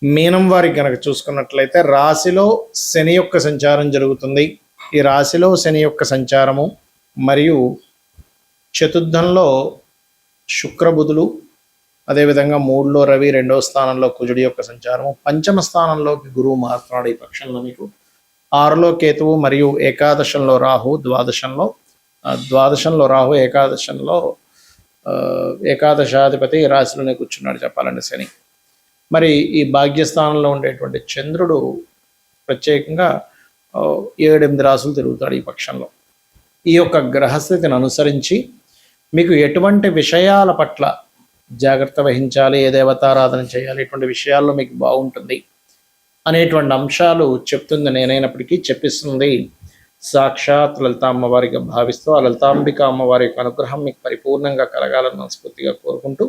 మీనం వారికి కనుక చూసుకున్నట్లయితే రాశిలో శని యొక్క సంచారం జరుగుతుంది. ఈ రాశిలో శని యొక్క సంచారము మరియు చతుర్థంలో శుక్రబుధులు, అదేవిధంగా మూడులో రవి, రెండవ స్థానంలో కుజుడి యొక్క సంచారము, పంచమ స్థానంలోకి గురువు మారుతున్నాడు ఈ పక్షంలో మీకు. ఆరులో కేతువు మరియు ఏకాదశంలో రాహు, ద్వాదశంలో రాహు, ఏకాదశాధిపతి రాశిలోనే కూర్చున్నాడు చెప్పాలంటే శని. మరి ఈ భాగ్యస్థానంలో ఉండేటువంటి చంద్రుడు ప్రత్యేకంగా 7-8 రాసులు తిరుగుతాడు ఈ పక్షంలో. ఈ యొక్క గ్రహస్థితిని అనుసరించి మీకు ఎటువంటి విషయాల పట్ల జాగ్రత్త వహించాలి, ఏ దేవతారాధన చేయాలి, ఇటువంటి విషయాల్లో మీకు బాగుంటుంది అనేటువంటి అంశాలు చెప్తుంది నేనైనప్పటికీ చెప్పిస్తుంది సాక్షాత్ లలిత అమ్మవారిగా భావిస్తూ ఆ లలితాంబిక అమ్మవారి యొక్క అనుగ్రహం మీకు పరిపూర్ణంగా కలగాలని మనస్ఫూర్తిగా కోరుకుంటూ,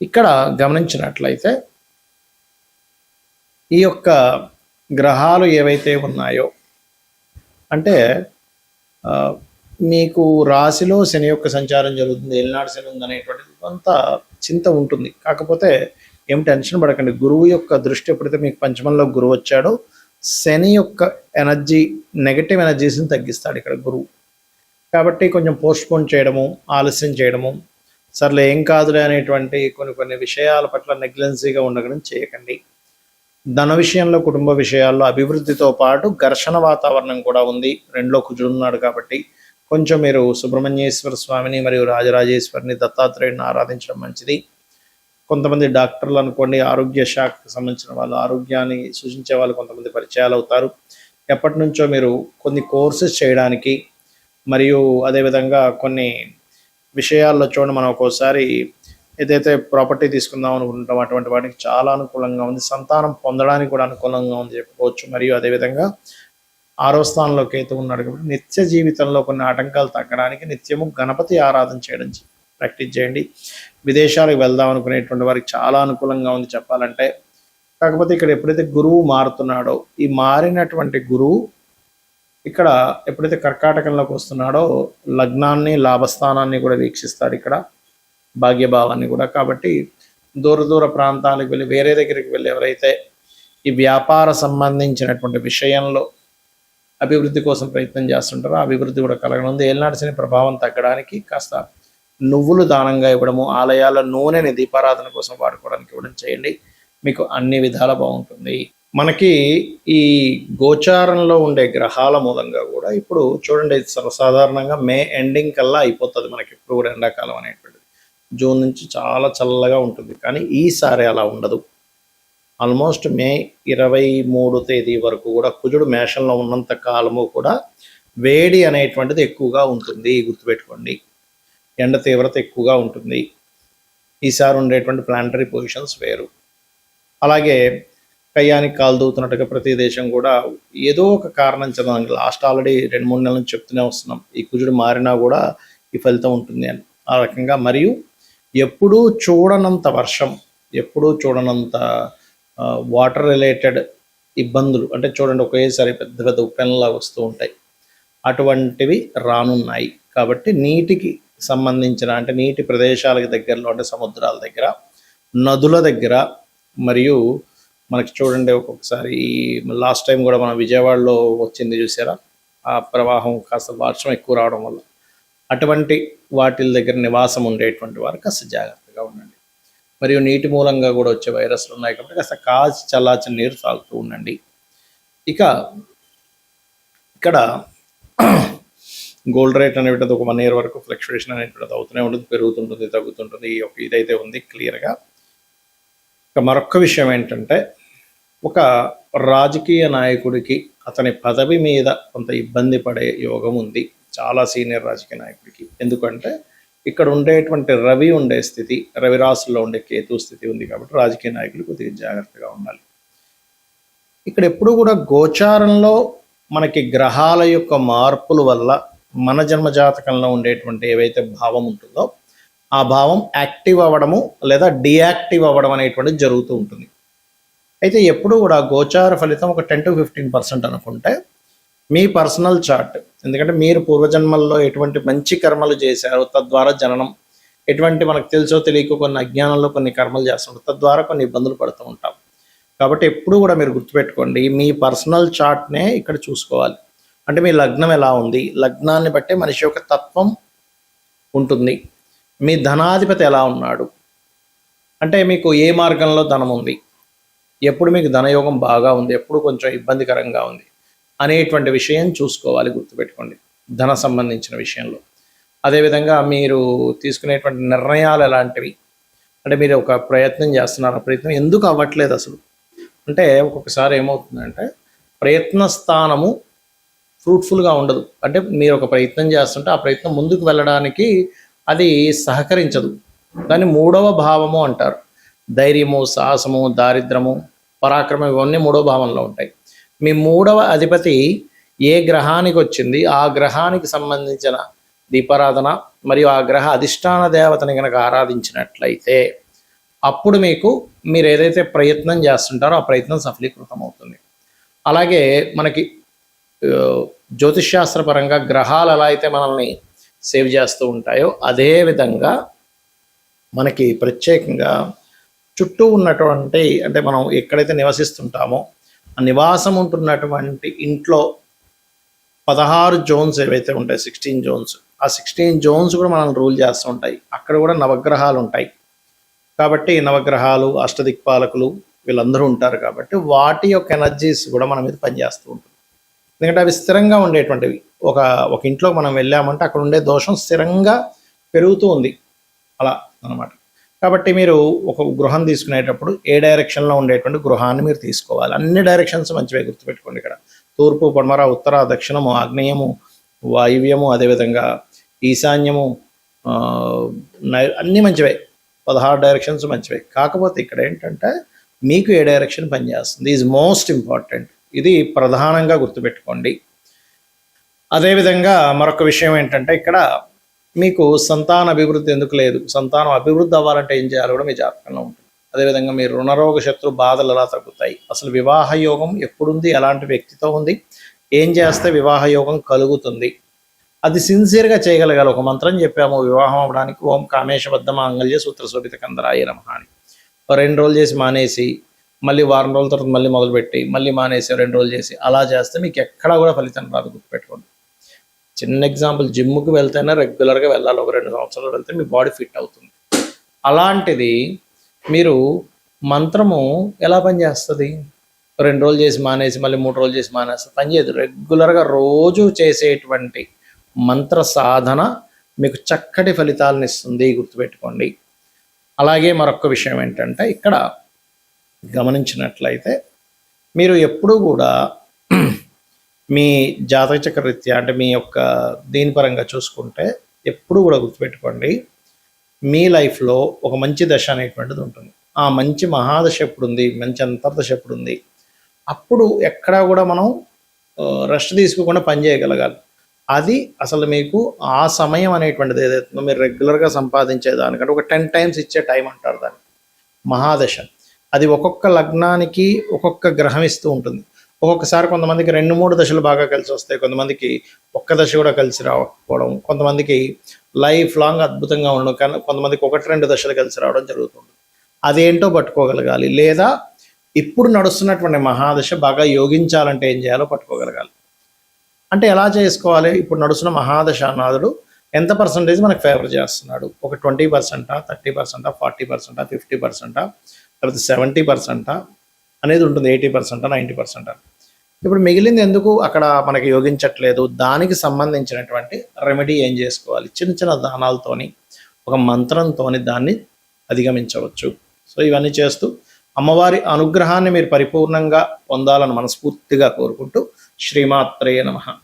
ఇక్కడ గమనించినట్లయితే ఈ యొక్క గ్రహాలు ఏవైతే ఉన్నాయో అంటే మీకు రాశిలో శని యొక్క సంచారం జరుగుతుంది, ఏలినాడు శని ఉంది అనేటువంటిది కొంత చింత ఉంటుంది. కాకపోతే ఏం టెన్షన్ పడకండి. గురువు యొక్క దృష్టి ఎప్పుడైతే మీకు పంచమంలో గురువు వచ్చాడో శని యొక్క ఎనర్జీ, నెగటివ్ ఎనర్జీస్ని తగ్గిస్తాడు ఇక్కడ గురువు. కాబట్టి కొంచెం పోస్ట్పోన్ చేయడము, ఆలస్యం చేయడము, సర్లే ఏం కాదులే అనేటువంటి కొన్ని విషయాల పట్ల నెగ్లెన్సీగా ఉండడం చేయకండి. ధన విషయంలో, కుటుంబ విషయాల్లో అభివృద్ధితో పాటు ఘర్షణ వాతావరణం కూడా ఉంది. 2లో కుజుడు ఉన్నాడు కాబట్టి కొంచెం మీరు సుబ్రహ్మణ్యేశ్వర స్వామిని మరియు రాజరాజేశ్వరిని, దత్తాత్రేయుడిని ఆరాధించడం మంచిది. కొంతమంది డాక్టర్లు అనుకోండి, ఆరోగ్య శాఖకు సంబంధించిన వాళ్ళు, ఆరోగ్యాన్ని సూచించే వాళ్ళు కొంతమంది పరిచయాలు అవుతారు. ఎప్పటి నుంచో మీరు కొన్ని కోర్సెస్ చేయడానికి మరియు అదేవిధంగా కొన్ని విషయాల్లో చూడండి, మనం ఒక్కోసారి ఏదైతే ప్రాపర్టీ తీసుకుందాం అనుకుంటాం అటువంటి వాటికి చాలా అనుకూలంగా ఉంది. సంతానం పొందడానికి కూడా అనుకూలంగా ఉంది చెప్పుకోవచ్చు. మరియు అదేవిధంగా 6వ స్థానంలో కేతు ఉన్నాడు కాబట్టి నిత్య జీవితంలో కొన్ని ఆటంకాలు తగ్గడానికి నిత్యము గణపతి ఆరాధన చేయడం ప్రాక్టీస్ చేయండి. విదేశాలకు వెళ్దాం అనుకునేటువంటి వారికి చాలా అనుకూలంగా ఉంది చెప్పాలంటే. కాకపోతే ఇక్కడ ఎప్పుడైతే గురువు మారుతున్నాడో, ఈ మారినటువంటి గురువు ఇక్కడ ఎప్పుడైతే కర్కాటకంలోకి వస్తున్నాడో లగ్నాన్ని, లాభస్థానాన్ని కూడా వీక్షిస్తాడు, ఇక్కడ భాగ్యభావాన్ని కూడా. కాబట్టి దూర ప్రాంతాలకు వెళ్ళి, వేరే దగ్గరికి వెళ్ళి ఎవరైతే ఈ వ్యాపార సంబంధించినటువంటి విషయంలో అభివృద్ధి కోసం ప్రయత్నం చేస్తుంటారో అభివృద్ధి కూడా కలగనుంది. ఏలినాటి శని ప్రభావం తగ్గడానికి కాస్త నువ్వులు దానంగా ఇవ్వడము, ఆలయాల నూనెని దీపారాధన కోసం వాడుకోవడానికి ఇవ్వడం చేయండి. మీకు అన్ని విధాలా బాగుంటుంది. మనకి ఈ గోచారంలో ఉండే గ్రహాల మూలంగా కూడా ఇప్పుడు చూడండి, సర్వసాధారణంగా మే ఎండింగ్ కల్లా అయిపోతుంది మనకి ఇప్పుడు కూడా ఎండాకాలం అనేటువంటిది. జూన్ నుంచి చాలా చల్లగా ఉంటుంది, కానీ ఈసారి అలా ఉండదు. ఆల్మోస్ట్ మే 23 తేదీ వరకు కూడా కుజుడు మేషంలో ఉన్నంత కాలము కూడా వేడి అనేటువంటిది ఎక్కువగా ఉంటుంది. గుర్తుపెట్టుకోండి, ఎండ తీవ్రత ఎక్కువగా ఉంటుంది. ఈసారి ఉండేటువంటి ప్లానటరీ పొజిషన్స్ వేరు. అలాగే కయ్యానికి కాలు దూతున్నట్టుగా ప్రతి దేశం కూడా ఏదో ఒక కారణం చదవండి. లాస్ట్ ఆల్రెడీ 2-3 నెలల నుంచి చెప్తూనే వస్తున్నాం, ఈ కుజుడు మారినా కూడా ఈ ఫలితం ఉంటుంది అని. ఆ రకంగా మరియు ఎప్పుడూ చూడనంత వర్షం, ఎప్పుడూ చూడనంత వాటర్ రిలేటెడ్ ఇబ్బందులు, అంటే చూడండి ఒకేసారి పెద్ద ఉప్పెనలా వస్తూ ఉంటాయి, అటువంటివి రానున్నాయి. కాబట్టి నీటికి సంబంధించిన, అంటే నీటి ప్రదేశాలకు దగ్గరలో, అంటే సముద్రాల దగ్గర, నదుల దగ్గర, మరియు మనకి చూడండి ఒక్కొక్కసారి లాస్ట్ టైం కూడా మన విజయవాడలో వచ్చింది చూసారా, ఆ ప్రవాహం కాస్త వర్షం ఎక్కువ రావడం వల్ల అటువంటి వాటి దగ్గర నివాసం ఉండేటువంటి వారు కాస్త జాగ్రత్తగా ఉండండి. మరియు నీటి మూలంగా కూడా వచ్చే వైరస్లు ఉన్నాయి కాబట్టి కాస్త కాచి చల్లార్చిన నీరు తాగుతూ ఉండండి. ఇక ఇక్కడ గోల్డ్ రేట్ అనేటువంటిది ఒక 1 year వరకు ఫ్లక్చువేషన్ అనేటువంటిది అవుతూనే ఉంటుంది, పెరుగుతుంటుంది, తగ్గుతుంటుంది. ఈ యొక్క ఇదైతే ఉంది క్లియర్గా. ఇక మరొక విషయం ఏంటంటే, ఒక రాజకీయ నాయకుడికి అతని పదవి మీద కొంత ఇబ్బంది పడే యోగం ఉంది, చాలా సీనియర్ రాజకీయ నాయకుడికి. ఎందుకంటే ఇక్కడ ఉండేటువంటి రవి ఉండే స్థితి, రవి రాశుల్లో ఉండే కేతు స్థితి ఉంది కాబట్టి రాజకీయ నాయకులు కొద్దిగా జాగ్రత్తగా ఉండాలి. ఇక్కడ ఎప్పుడు కూడా గోచారంలో మనకి గ్రహాల యొక్క మార్పుల వల్ల మన జన్మ జాతకంలో ఉండేటువంటి ఏవైతే భావం ఉంటుందో ఆ భావం యాక్టివ్ అవ్వడము లేదా డియాక్టివ్ అవ్వడం అనేటువంటిది జరుగుతూ ఉంటుంది. అయితే ఎప్పుడు కూడా గోచార ఫలితం ఒక 10 to 15% అనుకుంటే మీ పర్సనల్ చార్ట్, ఎందుకంటే మీరు పూర్వజన్మల్లో ఎటువంటి మంచి కర్మలు చేశారో తద్వారా జననం, ఎటువంటి మనకు తెలుసో తెలియక కొన్ని అజ్ఞానంలో కొన్ని కర్మలు చేస్తుంటాం, తద్వారా కొన్ని ఇబ్బందులు పడుతూ ఉంటాం. కాబట్టి ఎప్పుడు కూడా మీరు గుర్తుపెట్టుకోండి, మీ పర్సనల్ చార్ట్నే ఇక్కడ చూసుకోవాలి. అంటే మీ లగ్నం ఎలా ఉంది, లగ్నాన్ని బట్టే మనిషి యొక్క తత్వం ఉంటుంది. మీ ధనాధిపతి ఎలా ఉన్నాడు, అంటే మీకు ఏ మార్గంలో ధనం ఉంది, ఎప్పుడు మీకు ధనయోగం బాగా ఉంది, ఎప్పుడు కొంచెం ఇబ్బందికరంగా ఉంది అనేటువంటి విషయం చూసుకోవాలి. గుర్తుపెట్టుకోండి ధన సంబంధించిన విషయంలో. అదేవిధంగా మీరు తీసుకునేటువంటి నిర్ణయాలు ఎలాంటివి, అంటే మీరు ఒక ప్రయత్నం చేస్తున్నారు, ఆ ప్రయత్నం ఎందుకు అవ్వట్లేదు అసలు అంటే ఒక్కొక్కసారి ఏమవుతుందంటే ప్రయత్న స్థానము ఫ్రూట్ఫుల్గా ఉండదు. అంటే మీరు ఒక ప్రయత్నం చేస్తుంటే ఆ ప్రయత్నం ముందుకు వెళ్ళడానికి అది సహకరించదు. దాన్ని మూడవ భావము అంటారు. ధైర్యము, సాహసము, దారిద్రము, పరాక్రమం ఇవన్నీ మూడవ భావంలో ఉంటాయి. మీ మూడవ అధిపతి ఏ గ్రహానికి వచ్చింది, ఆ గ్రహానికి సంబంధించిన దీపారాధన మరియు ఆ గ్రహ అధిష్టాన దేవతని కనుక ఆరాధించినట్లయితే అప్పుడు మీరు ఏదైతే ప్రయత్నం చేస్తుంటారో ఆ ప్రయత్నం సఫలీకృతం అవుతుంది. అలాగే మనకి జ్యోతిష్శాస్త్రపరంగా గ్రహాలు ఎలా అయితే మనల్ని సేవ్ చేస్తూ ఉంటాయో అదే విధంగా మనకి ప్రత్యేకంగా చుట్టూ ఉన్నటువంటి, అంటే మనం ఎక్కడైతే నివసిస్తుంటామో ఆ నివాసం ఉంటున్నటువంటి ఇంట్లో 16 జోన్స్ ఏవైతే ఉంటాయి, 16 జోన్స్, ఆ 16 జోన్స్ కూడా మనల్ని రూల్ చేస్తూ ఉంటాయి. అక్కడ కూడా నవగ్రహాలు ఉంటాయి. కాబట్టి నవగ్రహాలు, అష్టదిక్పాలకులు వీళ్ళందరూ ఉంటారు. కాబట్టి వాటి యొక్క ఎనర్జీస్ కూడా మన మీద పనిచేస్తూ ఉంటుంది. ఎందుకంటే అవి స్థిరంగా ఉండేటువంటివి. ఒక ఇంట్లో మనం వెళ్ళామంటే అక్కడ ఉండే దోషం స్థిరంగా పెరుగుతూ ఉంది అలా అన్నమాట. కాబట్టి మీరు ఒక గృహం తీసుకునేటప్పుడు ఏ డైరెక్షన్లో ఉండేటువంటి గృహాన్ని మీరు తీసుకోవాలి. అన్ని డైరెక్షన్స్ మంచివే, గుర్తుపెట్టుకోండి. ఇక్కడ తూర్పు, పడమర, ఉత్తర, దక్షిణము, ఆగ్నేయము, వాయువ్యము, అదేవిధంగా ఈశాన్యము, అన్నీ మంచివే. 16 డైరెక్షన్స్ మంచివే. కాకపోతే ఇక్కడ ఏంటంటే మీకు ఏ డైరెక్షన్ పనిచేస్తుంది ఈజ్ మోస్ట్ ఇంపార్టెంట్. ఇది ప్రధానంగా గుర్తుపెట్టుకోండి. అదేవిధంగా మరొక విషయం ఏంటంటే ఇక్కడ మీకు సంతాన అభివృద్ధి ఎందుకు లేదు, సంతానం అభివృద్ధి అవ్వాలంటే ఏం చేయాలో కూడా మీ జాతకంలో ఉంటుంది. అదేవిధంగా మీరు రుణరోగ శత్రు బాధలు ఎలా తగ్గుతాయి, అసలు వివాహ యోగం ఎప్పుడుంది, ఎలాంటి వ్యక్తితో ఉంది, ఏం చేస్తే వివాహ యోగం కలుగుతుంది, అది సిన్సియర్గా చేయగలగాలి. ఒక మంత్రం చెప్పాము వివాహం అవ్వడానికి, ఓం కామేశబద్ధ మాంగళ్య సూత్ర శోభిత కందరాయ నమః అని. 2 రోజులు చేసి మానేసి మళ్ళీ వారం రోజుల తర్వాత మళ్ళీ మొదలుపెట్టి మళ్ళీ మానేసి 2 రోజులు చేసి అలా చేస్తే మీకు ఎక్కడా కూడా ఫలితం రాదు, గుర్తుపెట్టుకోండి. చిన్న ఎగ్జాంపుల్, జిమ్కి వెళ్తేనే రెగ్యులర్గా వెళ్ళాలి. ఒక 2 సంవత్సరాలు వెళ్తే మీ బాడీ ఫిట్ అవుతుంది. అలాంటిది మీరు మంత్రము ఎలా పనిచేస్తుంది? 2 రోజులు చేసి మానేసి మళ్ళీ 3 రోజులు చేసి మానేస్తే పనిచేయదు. రెగ్యులర్గా రోజు చేసేటువంటి మంత్ర సాధన మీకు చక్కటి ఫలితాలను ఇస్తుంది, గుర్తుపెట్టుకోండి. అలాగే మరొక విషయం ఏంటంటే ఇక్కడ గమనించినట్లయితే మీరు ఎప్పుడూ కూడా మీ జాతక చక్రరీత్యా, అంటే మీ యొక్క దీని పరంగా చూసుకుంటే ఎప్పుడు కూడా గుర్తుపెట్టుకోండి, మీ లైఫ్లో ఒక మంచి దశ అనేటువంటిది ఉంటుంది. ఆ మంచి మహాదశ ఎప్పుడు ఉంది, మంచి అంతర్దశ ఎప్పుడు ఉంది, అప్పుడు ఎక్కడా కూడా మనం రెస్ట్ తీసుకోకుండా పని చేయగలగాలి. అది అసలు మీకు ఆ సమయం అనేటువంటిది ఏదైతుందో మీరు రెగ్యులర్గా సంపాదించేదానికంటే ఒక 10 టైమ్స్ ఇచ్చే టైం అంటారు దాన్ని, మహాదశ. అది ఒక్కొక్క లగ్నానికి ఒక్కొక్క గ్రహం ఇస్తూ ఉంటుంది. ఒక్కొక్కసారి కొంతమందికి 2-3 దశలు బాగా కలిసి వస్తాయి, కొంతమందికి ఒక్క దశ కూడా కలిసి రాకపోవడం, కొంతమందికి లైఫ్ లాంగ్ అద్భుతంగా ఉండడం, కానీ కొంతమందికి 1-2 దశలు కలిసి రావడం జరుగుతుంది. అదేంటో పట్టుకోగలగాలి. లేదా ఇప్పుడు నడుస్తున్నటువంటి మహాదశ బాగా యోగించాలంటే ఏం చేయాలో పట్టుకోగలగాలి. అంటే ఎలా చేసుకోవాలి? ఇప్పుడు నడుస్తున్న మహాదశానాథుడు ఎంత పర్సంటేజ్ మనకు ఫేవర్ చేస్తున్నాడు? ఒక 20%, 30%, 40%, 50%, లేకపోతే 70% అనేది ఉంటుంది, 80%, 90%. ఇప్పుడు మిగిలింది ఎందుకు అక్కడ మనకి యోగించట్లేదు? దానికి సంబంధించినటువంటి రెమెడీ ఏం చేసుకోవాలి? చిన్న చిన్న దానాలతోని, ఒక మంత్రంతోని దాన్ని అధిగమించవచ్చు. సో ఇవన్నీ చేస్తూ అమ్మవారి అనుగ్రహాన్ని మీరు పరిపూర్ణంగా పొందాలని మనస్ఫూర్తిగా కోరుకుంటూ శ్రీమాత్రే నమః.